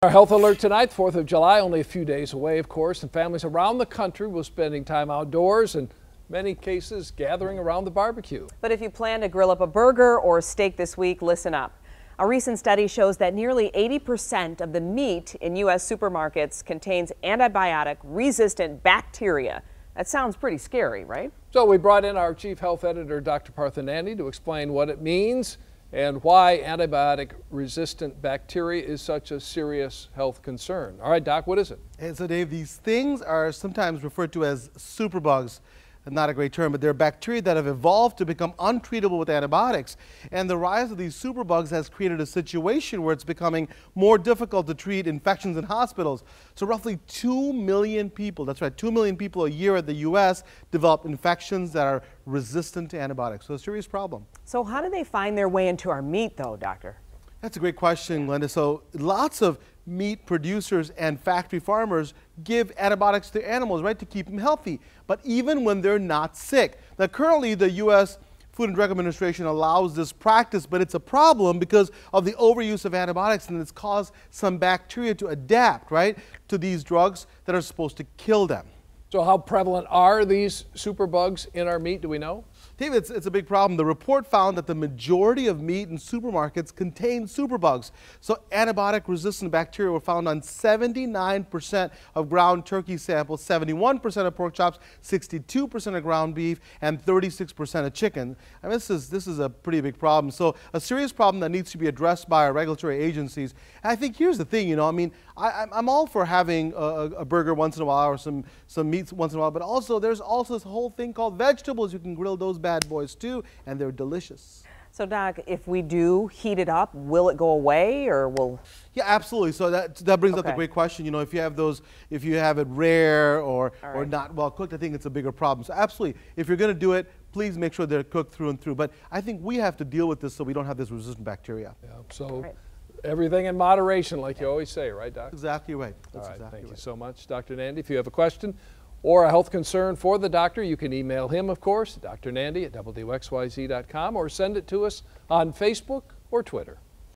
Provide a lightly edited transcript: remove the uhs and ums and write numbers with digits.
Our health alert tonight, 4th of July, only a few days away, of course, and families around the country will be spending time outdoors and many cases gathering around the barbecue. But if you plan to grill up a burger or a steak this week, listen up. A recent study shows that nearly 80% of the meat in U.S. supermarkets contains antibiotic-resistant bacteria. That sounds pretty scary, right? So we brought in our chief health editor, Dr. Nandi, to explain what it means and why antibiotic-resistant bacteria is such a serious health concern. All right, Doc, what is it? And so, Dave, these things are sometimes referred to as superbugs. Not a great term, but they're bacteria that have evolved to become untreatable with antibiotics. And the rise of these superbugs has created a situation where it's becoming more difficult to treat infections in hospitals. So roughly 2 million people, that's right, 2 million people a year in the U.S. develop infections that are resistant to antibiotics. So a serious problem. So how do they find their way into our meat, though, doctor? That's a great question, Glenda. So lots of meat producers and factory farmers give antibiotics to animals, right, to keep them healthy, but even when they're not sick. Now, currently, the U.S. Food and Drug Administration allows this practice, but it's a problem because of the overuse of antibiotics, and it's caused some bacteria to adapt, right, to these drugs that are supposed to kill them. So how prevalent are these superbugs in our meat, do we know? David, it's a big problem. The report found that the majority of meat in supermarkets contain superbugs. So antibiotic-resistant bacteria were found on 79% of ground turkey samples, 71% of pork chops, 62% of ground beef, and 36% of chicken. I mean, this is a pretty big problem. So a serious problem that needs to be addressed by our regulatory agencies. And I think here's the thing, you know, I mean, I'm all for having a burger once in a while or some meats once in a while, but also there's also this whole thing called vegetables. You can grill those bad boys too, and they're delicious. So, Doc, if we do heat it up, will it go away, or will? Yeah, absolutely. So that brings up the great question. You know, if you have it rare or not well cooked, I think it's a bigger problem. So absolutely, if you're going to do it, please make sure they're cooked through and through. But I think we have to deal with this so we don't have this resistant bacteria. Yeah. So everything in moderation, like you always say, right, Doc? Exactly right. That's exactly Thank you so much, Dr. Nandi. If you have a question or a health concern for the doctor, you can email him, of course, Dr. Nandi at WXYZ.com, or send it to us on Facebook or Twitter.